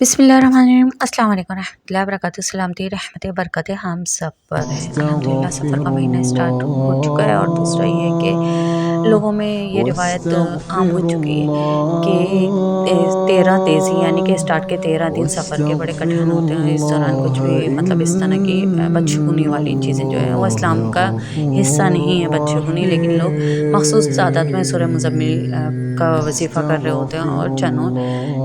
बिस्मिल्लाहिर्रहमानिर्रहीम अस्सलाम वालेकुम रहमतुल्लाहि वबरकातुहू। सलामती रहमत बरकत हम सब पर है। अल्हम्दुलिल्लाह सफ़र का महीना स्टार्ट हो चुका है। और दूसरा ये है कि लोगों में ये रिवायत आम हो चुकी है कि 13 तेज़ी यानी कि स्टार्ट के 13 दिन सफ़र के बड़े कठिन होते हैं। इस दौरान कुछ भी मतलब इस तरह की बदशगुनी वाली चीज़ें जो है वो इस्लाम का हिस्सा नहीं है बदशगुनी, लेकिन लोग मखसूस तादाद में सूरह मुज़म्मिल का वजीफ़ा कर रहे होते हैं और चनों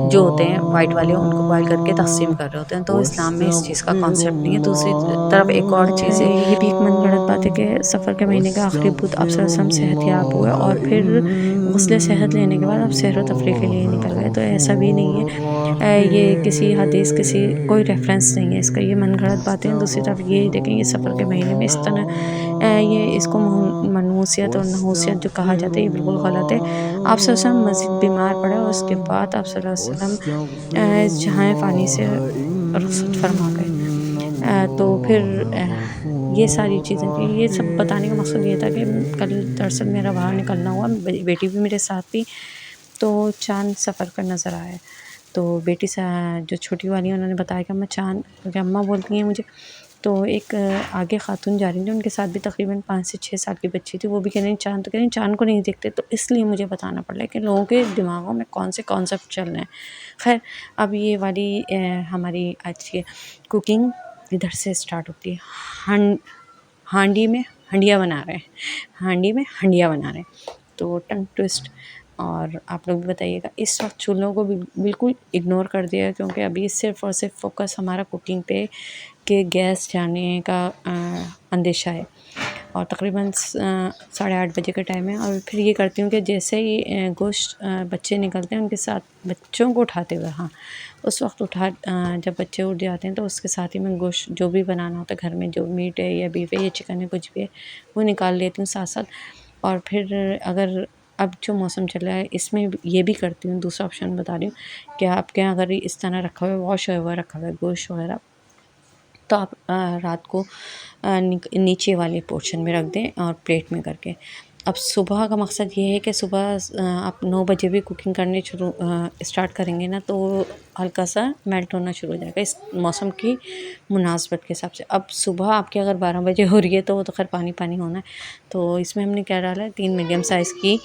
जो होते हैं वाइट वाले उनको बॉयल करके तक़सीम कर रहे होते हैं। तो इस्लाम में इस चीज़ का कॉन्सेप्ट नहीं है। दूसरी तरफ एक और चीज़ है, ये भी एक मनगढ़ंत बात है कि सफ़र के महीने का आखिरी बुध आप सल्लल्लाहु अलैहि वसल्लम सेहतयाब हुए और फिर गुस्ल सेहत लेने के बाद आप सैर व तफरीह के लिए निकल गए। तो ऐसा भी नहीं है। ये किसी हदीस किसी कोई रेफ़रेंस नहीं है इसका, ये मनगढ़ंत बातें हैं। दूसरी तरफ ये देखें, ये सफ़र के महीने में इस तरह ये इसको मनहूसियत और नहूसियत जो कहा जाता है ये बिल्कुल गलत है। आप सल्लल्लाहु अलैहि वसल्लम मज़ीद बीमार पड़े और उसके बाद आप सल्लल्लाहु अलैहि वसल्लम जहाँ फ़ानी से रुखसत फरमा गए। तो फिर ये सारी चीज़ें थी। ये सब बताने का मकसद ये था कि कल दरअसल मेरा बाहर निकलना हुआ, बेटी भी मेरे साथ थी, तो चाँद सफ़र पर नज़र आया। तो बेटी सा जो छोटी वाली है उन्होंने बताया कि अम्मा चाँद, क्योंकि अम्मा बोलती हैं मुझे, तो एक आगे खातून जा रही थी, उनके साथ भी तकरीबन 5 से 6 साल की बच्ची थी, वो भी कह रही चाँद, तो कह रही चाँद को नहीं देखते। तो इसलिए मुझे बताना पड़ रहा है कि लोगों के दिमागों में कौन से कॉन्सेप्ट चल रहे हैं। खैर, अब ये वाली हमारी आज की कुकिंग इधर से स्टार्ट होती है। हांडी में हंडिया बना रहे हैं, हांडी में हंडिया बना रहे हैं, तो टंग ट्विस्ट। और आप लोग भी बताइएगा। इस वक्त चूल्हों को भी बिल्कुल इग्नोर कर दिया है, क्योंकि अभी सिर्फ़ और सिर्फ फोकस हमारा कुकिंग पे के गैस जाने का अंदेशा है। और तकरीबन 8:30 बजे का टाइम है। और फिर ये करती हूँ कि जैसे ही गोश्त बच्चे निकलते हैं उनके साथ बच्चों को उठाते हुए, हाँ, उस वक्त जब बच्चे उठ जाते हैं तो उसके साथ ही मैं गोश्त जो भी बनाना होता है घर में, जो मीट है या बीफ है या चिकन है, कुछ भी है, वो निकाल लेती हूँ साथ साथ। और फिर अगर अब जो मौसम चल रहा है इसमें ये भी करती हूँ, दूसरा ऑप्शन बता रही हूँ कि आपके यहाँ अगर इस तरह रखा हुआ है, वॉश हुआ रखा हुआ है गोश्त वगैरह, तो आप रात को नीचे वाले पोर्शन में रख दें और प्लेट में करके। अब सुबह का मकसद ये है कि सुबह आप 9 बजे भी कुकिंग करनी स्टार्ट करेंगे ना, तो हल्का सा मेल्ट होना शुरू हो जाएगा इस मौसम की मुनासबत के हिसाब से। अब सुबह आपकी अगर 12 बजे हो रही है तो वो तो खैर पानी पानी होना है। तो इसमें हमने क्या डाला है, 3 मीडियम साइज़ की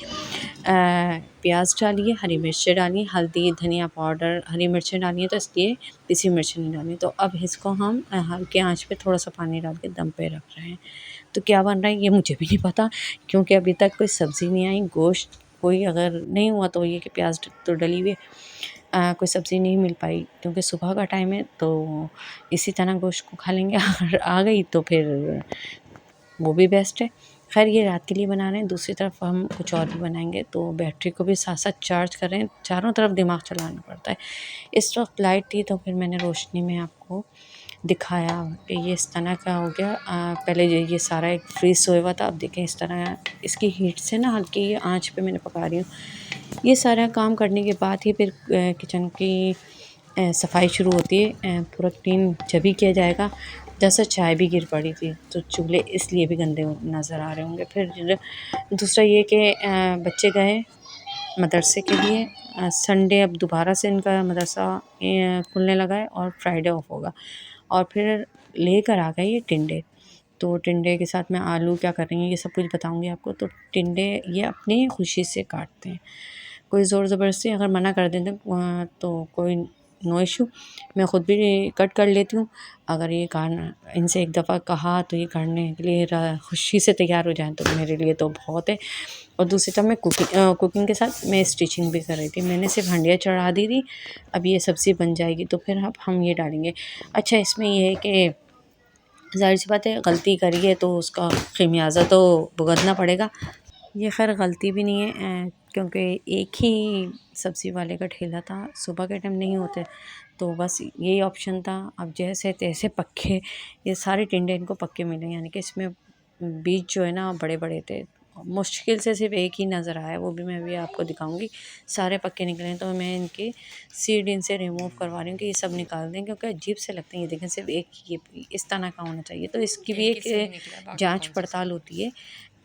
प्याज डाली है, हरी मिर्चें डाली, हल्दी, धनिया पाउडर, हरी मिर्चें डाली हैं तो इसलिए पिसी मिर्चें नहीं डाली। तो अब इसको हम हल्के आंच पे थोड़ा सा पानी डाल के दम पे रख रहे हैं। तो क्या बन रहा है ये मुझे भी नहीं पता, क्योंकि अभी तक कोई सब्ज़ी नहीं आई, गोश्त कोई अगर नहीं हुआ तो ये कि प्याज तो डली हुई है, कोई सब्ज़ी नहीं मिल पाई क्योंकि सुबह का टाइम है, तो इसी तरह गोश्त को खा लेंगे। अगर आ गई तो फिर वो भी बेस्ट है। खैर, ये रात के लिए बना रहे हैं, दूसरी तरफ हम कुछ और भी बनाएंगे, तो बैटरी को भी साथ साथ चार्ज कर रहे हैं, चारों तरफ दिमाग चलाना पड़ता है। इस वक्त लाइट थी तो फिर मैंने रोशनी में आपको दिखाया कि ये इस तरह का हो गया। पहले ये सारा एक फ्रीज हुआ हुआ था, अब देखें इस तरह इसकी हीट से ना हल्की आंच पे मैंने पका रही हूँ। ये सारा काम करने के बाद ही फिर किचन की सफाई शुरू होती है। पूरा क्लीन जब भी किया जाएगा। जैसे चाय भी गिर पड़ी थी तो चूल्हे इसलिए भी गंदे नज़र आ रहे होंगे। फिर दूसरा ये कि बच्चे गए मदरसे के लिए, संडे अब दोबारा से इनका मदरसा खुलने लगा है और फ्राइडे ऑफ होगा। और फिर लेकर आ गए ये टिंडे, तो टिंडे के साथ में आलू क्या कर रही हैं ये सब कुछ बताऊंगी आपको। तो टिंडे ये अपनी खुशी से काटते हैं, कोई ज़ोर ज़बरदस्ती अगर मना कर देते तो कोई नो इशू, मैं ख़ुद भी कट कर लेती हूँ। अगर ये काटना इनसे एक दफ़ा कहा तो ये करने के लिए खुशी से तैयार हो जाएँ तो मेरे लिए तो बहुत है। और दूसरी तरफ मैं कुकिंग के साथ मैं स्टिचिंग भी कर रही थी। मैंने सिर्फ हंडिया चढ़ा दी थी, अब ये सब्ज़ी बन जाएगी तो फिर अब हम ये डालेंगे। अच्छा, इसमें ये है कि ज़ाहिर-सी बात है गलती करी है तो उसका ख़िमियाज़ा तो भुगतना पड़ेगा। ये खैर गलती भी नहीं है, क्योंकि एक ही सब्ज़ी वाले का ठेला था, सुबह के टाइम नहीं होते, तो बस यही ऑप्शन था। अब जैसे तैसे पक्के ये सारे टिंडे इनको पक्के मिले, यानी कि इसमें बीज जो है ना बड़े बड़े थे, मुश्किल से सिर्फ एक ही नज़र आया, वो भी मैं अभी आपको दिखाऊंगी। सारे पक्के निकले हैं तो मैं इनकी सीड इनसे रिमूव करवा रही हूँ कि ये सब निकाल दें, क्योंकि अजीब से लगते हैं। ये देखें सिर्फ एक ये इस तरह का होना चाहिए, तो इसकी भी एक जांच पड़ताल होती है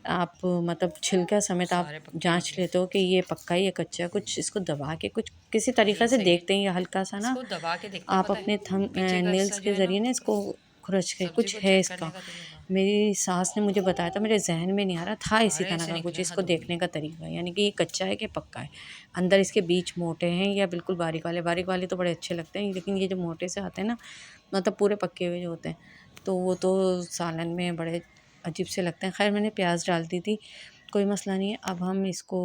आप मतलब छिलका समेत आप जांच लेते हो कि ये पक्का है, ये कच्चा है। कुछ इसको दबा के कुछ किसी तरीक़े से देखते हैं, या हल्का सा ना दबा के देखते हैं, आप पता है अपने थंब पीछे का हिस्सा नेल्स जो के है ना ज़रिए ना इसको खुरच के सब्जी कुछ को है चेक इसका। करने का तरीका मेरी सास ने मुझे बताया था, मेरे ज़हन में नहीं आ रहा था इसी सारे तरह ऐसे का निकले कुछ हैं, इसको हद हो गई। देखने का तरीका, यानी कि ये कच्चा है कि पक्का है। अंदर इसके बीज मोटे हैं या बिल्कुल बारीक वाले तो बड़े अच्छे लगते हैं, लेकिन ये जो मोटे से आते हैं ना, मतलब पूरे पके हुए जो होते हैं, तो वो तो सालन में बड़े अजीब से लगते हैं। खैर मैंने प्याज डाल दी थी, कोई मसला नहीं है। अब हम इसको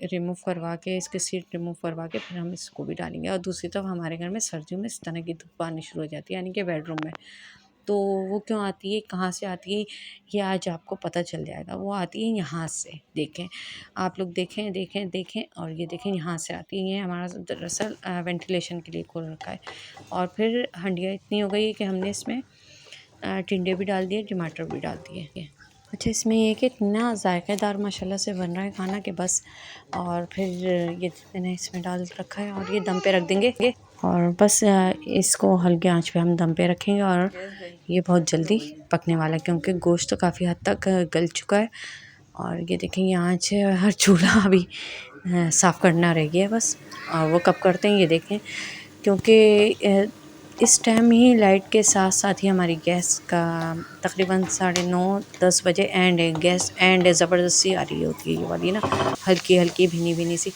रिमूव करवा के, इसके सीड रिमूव करवा के फिर हम इसको भी डालेंगे। और दूसरी तरफ हमारे घर में सर्दियों में इस तरह की धूप आनी शुरू हो जाती है, यानी कि बेडरूम में। तो वो क्यों आती है, कहाँ से आती है, ये आज आपको पता चल जाएगा। वो आती है यहाँ से, देखें आप लोग, देखें देखें देखें, और ये देखें यहाँ से आती है। ये हमारा दरअसल वेंटिलेशन के लिए खोल रखा है। और फिर हंडिया इतनी हो गई है कि हमने इसमें टिंडे भी डाल दिए, टमाटर भी डाल दिए। अच्छा, इसमें ये कि इतना ज़ायक़ेदार माशाल्लाह से बन रहा है खाना कि बस। और फिर ये मैंने इसमें डाल रखा है और ये दम पे रख देंगे। और बस इसको हल्के आंच पे हम दम पे रखेंगे और ये बहुत जल्दी पकने वाला है, क्योंकि गोश्त तो काफ़ी हद तक गल चुका है। और ये देखें, ये आँच है, हर चूल्हा अभी साफ़ करना रह गया है बस। और वो कब करते हैं ये देखें, क्योंकि इस टाइम ही लाइट के साथ साथ ही हमारी गैस का तकरीबन 9:30-10 बजे एंड है, गैस एंड है, ज़बरदस्ती आ रही होती है ये वाली ना, हल्की हल्की भीनी भीनी सी।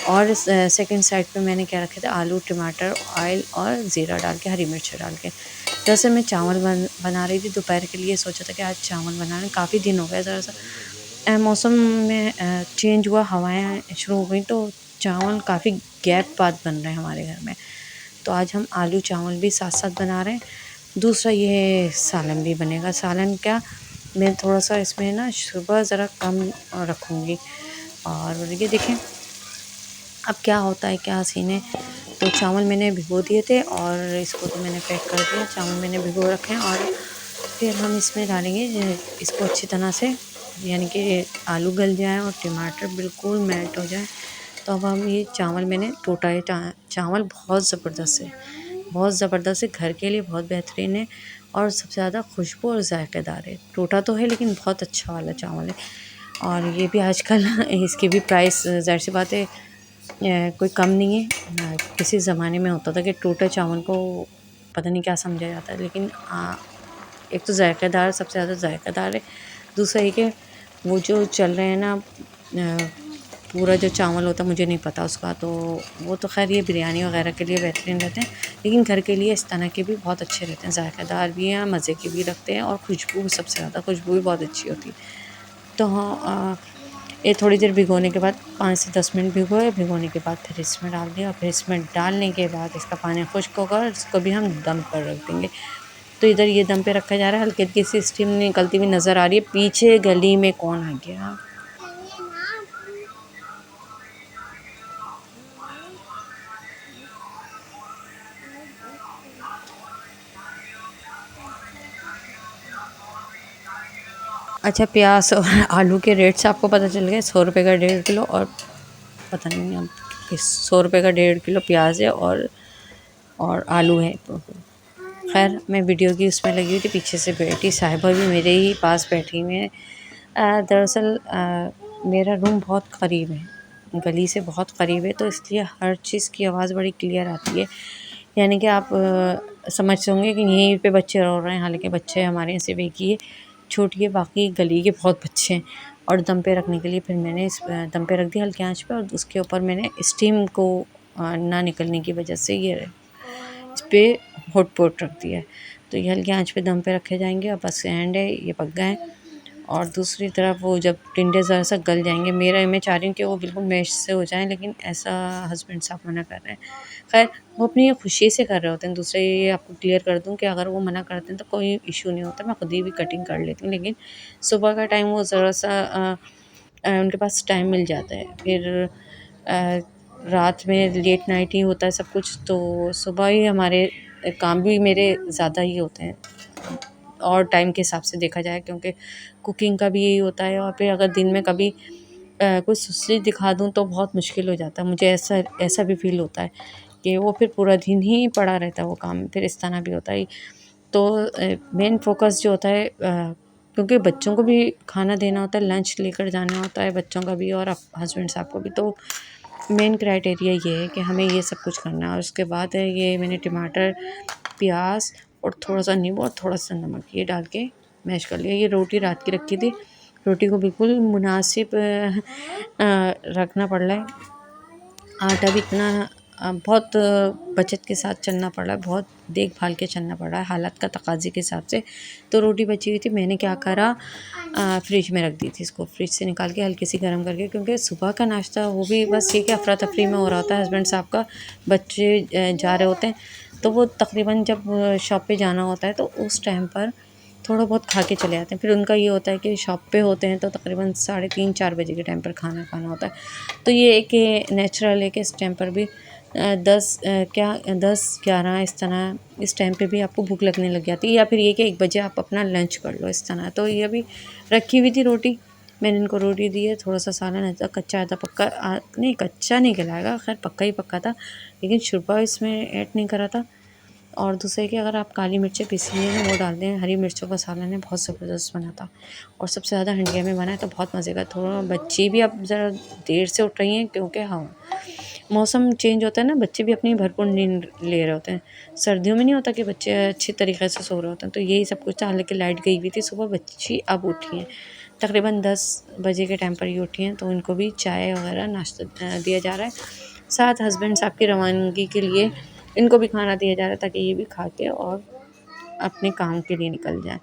और सेकंड साइड पे मैंने क्या रखे थे, आलू, टमाटर, ऑयल और ज़ीरा डाल के, हरी मिर्च डाल के। दरअसल मैं चावल बना रही थी दोपहर के लिए, सोचा था कि आज चावल बनाने, काफ़ी दिन हो गए। ज़रा-सा मौसम में चेंज हुआ, हवाएं शुरू हो गई, तो चावल काफ़ी गैप बाद बन रहे हैं हमारे घर में। तो आज हम आलू चावल भी साथ साथ बना रहे हैं। दूसरा ये सालन भी बनेगा। सालन क्या, मैं थोड़ा सा इसमें ना सुबह ज़रा कम रखूँगी। और ये देखें अब क्या होता है, क्या सीन है। तो चावल मैंने भिगो दिए थे और इसको तो मैंने पैक कर दिया। चावल मैंने भिगो रखे हैं और फिर हम इसमें डालेंगे इसको अच्छी तरह से, यानी कि आलू गल जाए और टमाटर बिल्कुल मेल्ट हो जाए। तो अब हम ये चावल मैंने टोटा है, चावल बहुत ज़बरदस्त है, बहुत ज़बरदस्त है, घर के लिए बहुत बेहतरीन है और सबसे ज़्यादा खुशबू और ज़ायक़ेदार है। टोटा तो है लेकिन बहुत अच्छा वाला चावल है। और ये भी आजकल इसकी भी प्राइस ज़ाहिर सी बात है कोई कम नहीं है। किसी ज़माने में होता था कि टूटे चावल को पता नहीं क्या समझा जाता है, लेकिन एक तो ज़ायक़ेदार, सबसे ज़्यादा ज़ायक़ेदार है। दूसरा ये कि वो जो चल रहे हैं ना, पूरा जो चावल होता है मुझे नहीं पता उसका, तो वो तो ख़ैर ये बिरयानी वग़ैरह के लिए बेहतरीन रहते हैं, लेकिन घर के लिए इस तरह के भी बहुत अच्छे रहते हैं, ज़ायक़ेदार भी हैं, मज़े के भी रखते हैं और खुशबू सबसे ज़्यादा, खुशबू भी बहुत अच्छी होती है। तो हाँ, ये थोड़ी देर भिगोने के बाद 5 से 10 मिनट भिगोए, भिगोने के बाद फिर इसमें डाल दिया और फिर इसमें डालने के बाद इसका पानी खुश्क होगा और इसको भी हम दम पर रख देंगे। तो इधर ये दम पे रखा जा रहा है, हल्की-हल्की सी स्टीम निकलती हुई नज़र आ रही है। पीछे गली में कौन आ गया? अच्छा, प्याज़ और आलू के रेट्स आपको पता चल गए, 100 रुपये का 1.5 किलो, और पता नहीं अब किस 100 रुपये का 1.5 किलो प्याज़ है और आलू है। तो खैर मैं वीडियो की उसमें लगी हुई थी, पीछे से बेटी साहिबा भी मेरे ही पास बैठी हुई है। दरअसल मेरा रूम बहुत क़रीब है, गली से बहुत क़रीब है, तो इसलिए हर चीज़ की आवाज़ बड़ी क्लियर आती है। यानी कि आप समझते होंगे कि यहीं पे बच्चे रो रहे हैं, हालाँकि बच्चे हमारे यहाँ सिर्फ एक ही है, छोटी है, बाकी गली के बहुत बच्चे हैं। और दम पे रखने के लिए फिर मैंने इस दम पे रख दिया हल्की आँच पे, और उसके ऊपर मैंने स्टीम को ना निकलने की वजह से ये इस पे हॉट पॉट रख दिया है। तो ये हल्की आँच पे दम पे रखे जाएँगे और बस एंड है, ये पक गए हैं। और दूसरी तरफ वो जब टिंडे ज़रा-सा गल जाएँगे, मैं चाह रही हूँ कि वो बिल्कुल मैश से हो जाएँ, लेकिन ऐसा हस्बैंड साहब मना कर रहे हैं। ख़ैर वो अपनी खुशी से कर रहे होते हैं। दूसरा ये आपको क्लियर कर दूँ कि अगर वो मना करते हैं तो कोई इश्यू नहीं होता, मैं खुद ही भी कटिंग कर लेती हूँ, लेकिन सुबह का टाइम वो ज़रा-सा उनके पास टाइम मिल जाता है। फिर रात में लेट नाइट ही होता है सब कुछ, तो सुबह ही हमारे काम भी मेरे ज़्यादा ही होते हैं और टाइम के हिसाब से देखा जाए, क्योंकि कुकिंग का भी यही होता है। और फिर अगर दिन में कभी कुछ सुस्ती दिखा दूँ तो बहुत मुश्किल हो जाता है, मुझे ऐसा ऐसा भी फ़ील होता है कि वो फिर पूरा दिन ही पड़ा रहता है वो काम, फिर इस तरह भी होता है। तो मेन फ़ोकस जो होता है क्योंकि बच्चों को भी खाना देना होता है, लंच लेकर जाना होता है बच्चों का भी और हस्बैंड साहब को भी। तो मेन क्राइटेरिया ये है कि हमें ये सब कुछ करना है। और उसके बाद है ये मैंने टमाटर, प्याज और थोड़ा सा नींबू और थोड़ा सा नमक ये डाल के मैश कर लिया। ये रोटी रात की रखी थी, रोटी को बिल्कुल मुनासिब रखना पड़ रहा है। आटा भी इतना बहुत बचत के साथ चलना पड़ रहा है, बहुत देखभाल के चलना पड़ रहा है हालात का तकाज़े के हिसाब से। तो रोटी बची हुई थी, मैंने क्या करा फ्रिज में रख दी थी, इसको फ्रिज से निकाल के हल्की सी गर्म करके, क्योंकि सुबह का नाश्ता वो भी बस ये कि अफरा तफरी में हो रहा होता है। हस्बैंड साहब का बच्चे जा रहे होते हैं, तो वो तकरीबन जब शॉप पे जाना होता है तो उस टाइम पर थोड़ा बहुत खा के चले आते हैं। फिर उनका ये होता है कि शॉप पे होते हैं तो तकरीबन 3:30-4 बजे के टाइम पर खाना खाना होता है। तो ये एक नेचुरल है कि इस टाइम पर भी 10-11 इस तरह इस टाइम पे भी आपको भूख लगने लग जाती है, या फिर ये कि 1 बजे आप अपना लंच कर लो इस तरह। तो ये अभी रखी हुई थी रोटी, मैंने इनको रोटी दी है, थोड़ा सा सालन था, कच्चा था पक्का नहीं, कच्चा नहीं खिलाएगा, खैर पक्का ही पक्का था, लेकिन शुरबा इसमें ऐड नहीं करा था। और दूसरे कि अगर आप काली मिर्चें पिसी हैं वो डाल दें, हरी मिर्चों का सालन है, बहुत ज़बरदस्त बना था। और सबसे ज़्यादा हंडिया में बना है तो बहुत मज़े का। थोड़ा बच्ची भी अब ज़रा देर से उठ रही हैं, क्योंकि हाँ मौसम चेंज होता है ना, बच्चे भी अपनी भरपूर नींद ले रहे होते हैं। सर्दियों में नहीं होता कि बच्चे अच्छी तरीके से सो रहे होते हैं, तो यही सब कुछ था। हालांकि लाइट गई हुई थी सुबह, बच्ची अब उठी हैं, तकरीबन 10 बजे के टाइम पर ही उठी हैं। तो इनको भी चाय वगैरह नाश्ता दिया जा रहा है, साथ हस्बैंड साहब की रवानगी के लिए इनको भी खाना दिया जा रहा है, ताकि ये भी खा के और अपने काम के लिए निकल जाए।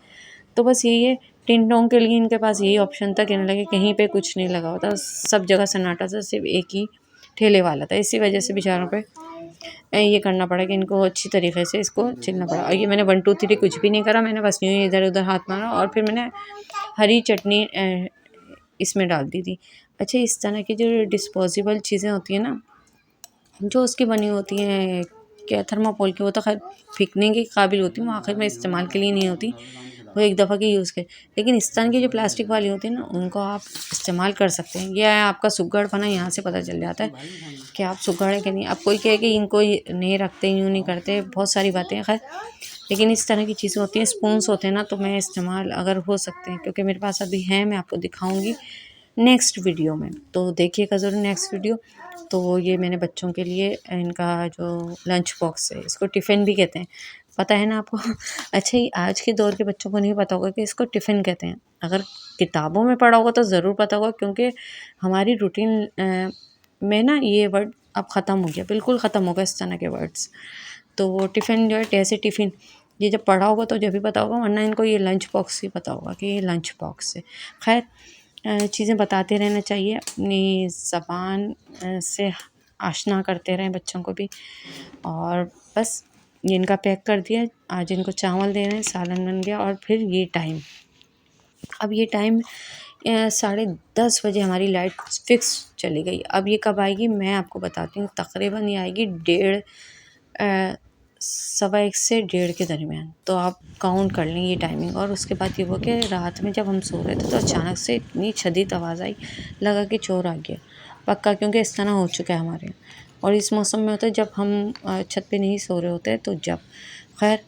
तो बस यही है, टिन टोंग के लिए इनके पास यही ऑप्शन था, कहने लगे कहीं पे कुछ नहीं लगा होता, सब जगह सन्नाटा था, सिर्फ एक ही ठेले वाला था। इसी वजह से बेचारों पे ये करना पड़ा कि इनको अच्छी तरीके से इसको छीलना पड़ा। और ये मैंने 1 2 3 कुछ भी नहीं करा, मैंने बस यूँ ही इधर उधर हाथ मारा और फिर मैंने हरी चटनी इसमें डाल दी थी। अच्छा, इस तरह की जो डिस्पोजेबल चीज़ें होती हैं ना, जो उसकी बनी होती हैं क्या थर्माकोल की, वो तो खैर फेंकने के काबिल होती हैं, वो आखिर में इस्तेमाल के लिए नहीं होती, वो एक दफ़ा की यूज़ के। लेकिन इस तरह की जो प्लास्टिक वाली होती है ना, उनको आप इस्तेमाल कर सकते हैं। यह आपका सुघड़पना यहाँ से पता चल जाता है कि आप सुघड़ है कि नहीं। अब कोई कहे कि इनको नहीं रखते, यूँ नहीं करते, बहुत सारी बातें हैं खैर, लेकिन इस तरह की चीज़ें होती हैं। स्पून्स होते हैं ना, तो मैं इस्तेमाल अगर हो सकते हैं, क्योंकि मेरे पास अभी हैं, मैं आपको दिखाऊँगी नेक्स्ट वीडियो में, तो देखिएगा ज़रूर नेक्स्ट वीडियो। तो ये मैंने बच्चों के लिए इनका जो लंच बॉक्स है, इसको टिफ़िन भी कहते हैं, पता है ना आपको? अच्छा, ये आज के दौर के बच्चों को नहीं पता होगा कि इसको टिफ़िन कहते हैं। अगर किताबों में पढ़ा होगा तो ज़रूर पता होगा, क्योंकि हमारी रूटीन में ना ये वर्ड अब ख़त्म हो गया, बिल्कुल ख़त्म हो गया इस तरह के वर्ड्स। तो वो टिफ़िन जो है, जैसे टिफ़िन, ये जब पढ़ा होगा तो जब भी पता होगा, वरना इनको ये लंच बॉक्स ही पता होगा कि ये लंच बॉक्स है। खैर, चीज़ें बताते रहना चाहिए, अपनी ज़बान से आशना करते रहें बच्चों को भी। और बस ये इनका पैक कर दिया, आज इनको चावल दे रहे हैं, सालन बन गया। और फिर ये टाइम, अब ये टाइम 10:30 बजे हमारी लाइट फिक्स चली गई। अब ये कब आएगी मैं आपको बताती हूँ, तकरीबन ये आएगी 1:15 से 1:30 के दरमियान। तो आप काउंट कर लें ये टाइमिंग। और उसके बाद ये हुआ कि रात में जब हम सो रहे थे तो अचानक से इतनी शदीद आवाज़ आई, लगा कि चोर आ गया पक्का, क्योंकि इस तरह हो चुका है हमारे यहाँ। और इस मौसम में होता है जब हम छत पे नहीं सो रहे होते, तो जब खैर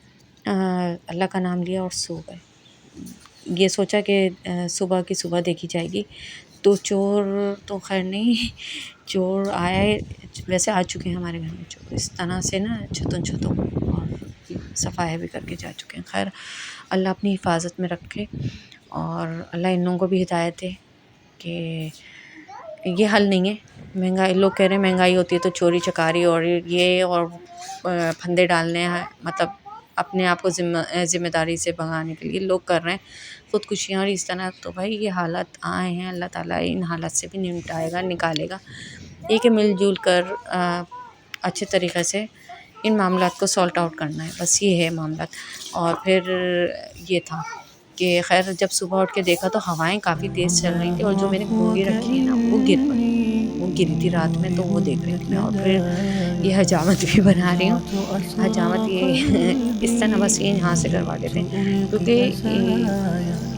अल्लाह का नाम लिया और सो गए। ये सोचा कि सुबह की सुबह देखी जाएगी, तो चोर तो खैर नहीं, चोर आया है, वैसे आ चुके हैं हमारे घर में चोर, इस तरह से ना छतों और सफाया भी करके जा चुके हैं। खैर, अल्लाह अपनी हिफाजत में रखे और अल्लाह इन लोगों को भी हिदायत दे कि ये हल नहीं है। महंगाई, लोग कह रहे हैं महंगाई होती है तो चोरी चकारी और ये और फंदे डालने हैं, मतलब अपने आप को ज़िम्मेदारी से भगाने के लिए लोग कर रहे हैं ख़ुदकुशियाँ और इस तरह। तो भाई ये हालात आए हैं, अल्लाह ताला इन हालात से भी निपटाएगा, निकालेगा। एक है मिलजुल कर अच्छे तरीक़े से इन मामलात को सॉल्ट आउट करना है, बस ये है मामला। और फिर ये था कि खैर जब सुबह उठ के देखा तो हवाएं काफ़ी तेज़ चल रही थी, और जो मैंने कुंडी रखी है ना वो गिर पड़ी, वो गिरी थी रात में, तो वो देख रही थी मैं। और फिर ये हजामत भी बना रही हूँ, हजामत ये इस तरह बस ये यहाँ से करवा देते हैं, क्योंकि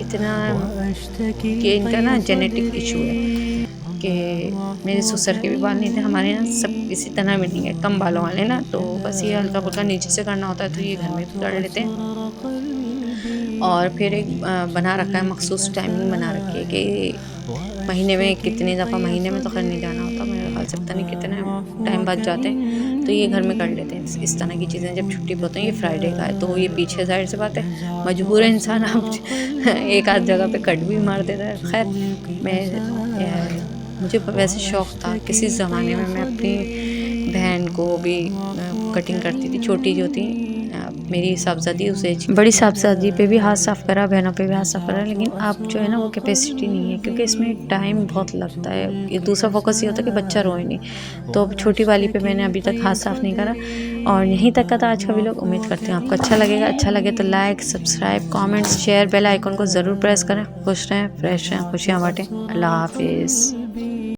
इतना कि इनका ना जेनेटिक इशू है, कि मेरे ससुर के भी बाल नहीं थे, हमारे यहाँ सब इसी तरह मिलेंगे, कम बालों वाले ना, तो बस ये हल्का फुल्का नीचे से करना होता है, तो ये घर में भी कर लेते हैं। और फिर एक बना रखा है, मखसूस टाइमिंग बना रखी है कि महीने में कितनी दफ़ा, महीने में तो खैर नहीं जाना होता, मेरे ख्याल से पता नहीं कितने टाइम बाद जाते हैं, तो ये घर में कर लेते हैं इस तरह की चीज़ें जब छुट्टी पे होते हैं। ये फ्राइडे का है, तो ये पीछे ज़ाहिर सी बात है, मजबूर है इंसान अब एक आध जगह पे कट भी मार देता है। खैर मुझे वैसे शौक़ था, किसी ज़माने में मैं अपनी बहन को भी कटिंग करती थी, छोटी जो थी मेरी साहबजादी, उसे बड़ी साहबजादी पे भी हाथ साफ़ करा, बहनों पे भी हाथ साफ़ करा, लेकिन अब जो है ना वो कैपेसिटी नहीं है, क्योंकि इसमें टाइम बहुत लगता है। ये दूसरा फोकस ये होता है कि बच्चा रोए नहीं, तो अब छोटी वाली पे मैंने अभी तक हाथ साफ़ नहीं करा। और यहीं तक का था आज का व्लॉग। उम्मीद करती हूँ आपको अच्छा लगेगा। अच्छा लगे तो like, subscribe, comments, share, bell icon को ज़रूर प्रेस करें। खुश रहें, फ्रेश रहें, खुशियाँ बाँटें। अल्लाह हाफिज़।